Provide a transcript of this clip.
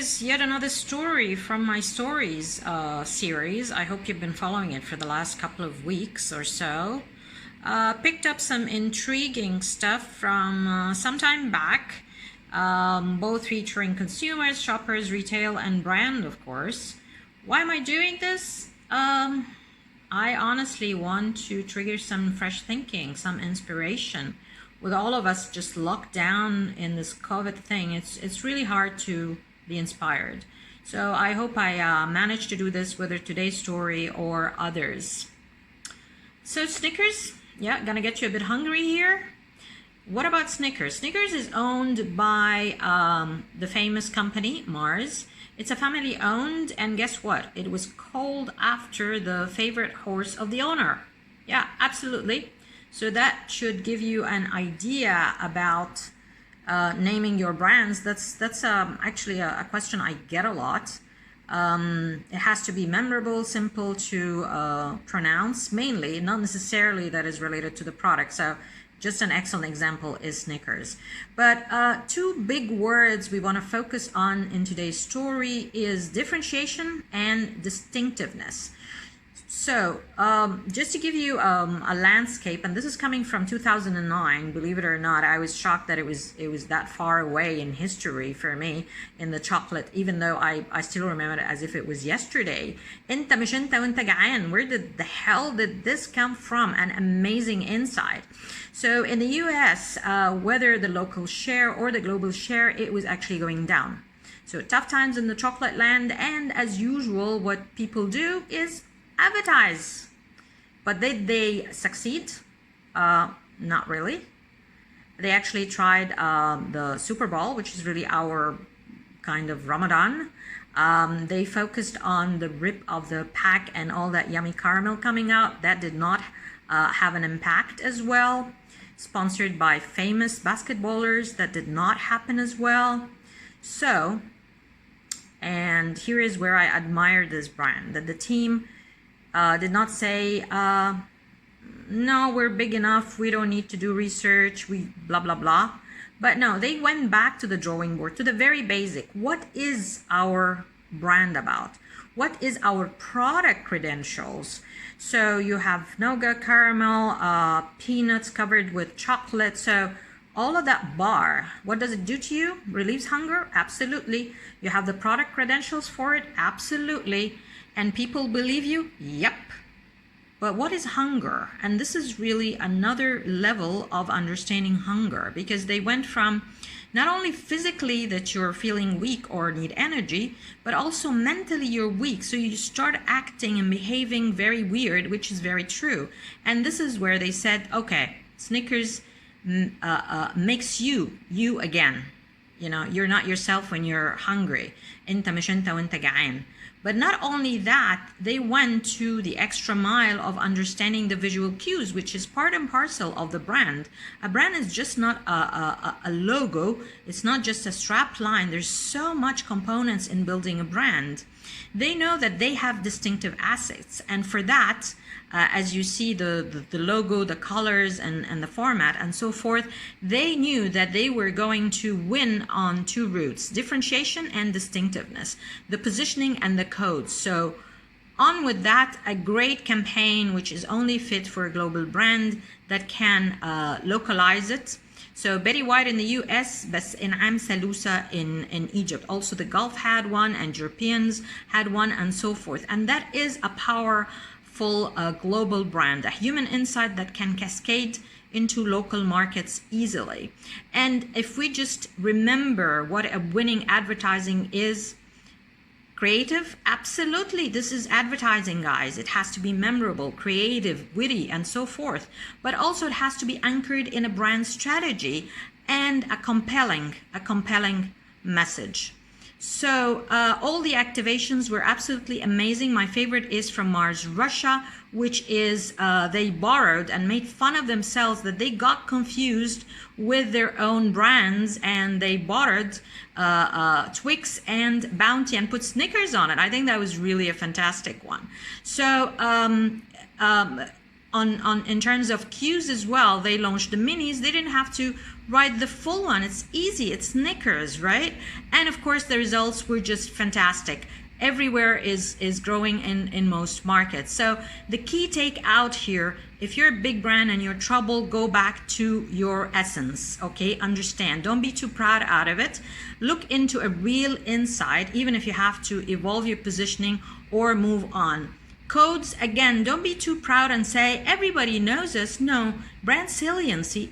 is yet another story from my stories series. I hope you've been following it for the last couple of weeks or so. Picked up some intriguing stuff from some time back, both featuring consumers, shoppers, retail, and brand, of course. Why am I doing this? I honestly want to trigger some fresh thinking, some inspiration. With all of us just locked down in this COVID thing, it's really hard to be inspired. So I hope I manage to do this, whether today's story or others. So Snickers, yeah, gonna get you a bit hungry here. What about Snickers? Snickers is owned by the famous company Mars. It's a family owned, and guess what? It was called after the favorite horse of the owner. Yeah, absolutely. So that should give you an idea about naming your brands. That's actually a question I get a lot. It has to be memorable, simple to pronounce, mainly, not necessarily that is related to the product. So just an excellent example is Snickers. But two big words we want to focus on in today's story is differentiation and distinctiveness. So just to give you a landscape, and this is coming from 2009, believe it or not. I was shocked that it was that far away in history for me in the chocolate, even though I still remember it as if it was yesterday. Inta مش انت وانت جعان. Where did the hell did this come from? An amazing insight. So in the US, whether the local share or the global share, it was actually going down. So tough times in the chocolate land, and as usual, what people do is advertise. But did they succeed? Not really. They actually tried the Super Bowl, which is really our kind of Ramadan. They focused on the rip of the pack and all that yummy caramel coming out. That did not have an impact as well. Sponsored by famous basketballers, that did not happen as well. So, and here is where I admire this brand, that the team did not say, no, we're big enough, we don't need to do research, we blah, blah, blah. But no, they went back to the drawing board, to the very basic. What is our brand about? What is our product credentials? So you have nougat, caramel, peanuts covered with chocolate. So all of that bar, what does it do to you? Relieves hunger? Absolutely. You have the product credentials for it? Absolutely. And people believe you? Yep. But what is hunger? And this is really another level of understanding hunger, because they went from not only physically that you're feeling weak or need energy, but also mentally you're weak. So you start acting and behaving very weird, which is very true. And this is where they said, okay, Snickers makes you again. You know, you're not yourself when you're hungry. Inta مش انت وانت جعان. But not only that, they went to the extra mile of understanding the visual cues, which is part and parcel of the brand. A brand is just not a logo. It's not just a strap line. There's so much components in building a brand. They know that they have distinctive assets. And for that, as you see the logo, the colors, and the format, and so forth, they knew that they were going to win on two routes: differentiation and distinctiveness, the positioning and the codes. So on with that, a great campaign which is only fit for a global brand that can localize it. So Betty White in the US, بس إنعام سلوسة in Egypt. Also the Gulf had one, and Europeans had one, and so forth. And that is a powerful global brand, a human insight that can cascade into local markets easily. And if we just remember what a winning advertising is, creative, absolutely. This is advertising, guys. It has to be memorable, creative, witty, and so forth. But also it has to be anchored in a brand strategy and a compelling message. So all the activations were absolutely amazing. My favorite is from Mars Russia, which is they borrowed and made fun of themselves that they got confused with their own brands, and they borrowed Twix and Bounty and put Snickers on it. I think that was really a fantastic one. So on in terms of cues as well. They launched the minis. They didn't have to write the full one. It's easy. It's Snickers, right? And of course, the results were just fantastic. Everywhere is growing in most markets. So the key take out here, if you're a big brand and you're trouble, go back to your essence, okay? Understand. Don't be too proud out of it. Look into a real insight, even if you have to evolve your positioning or move on. Codes, again, don't be too proud and say, everybody knows us. No, brand saliency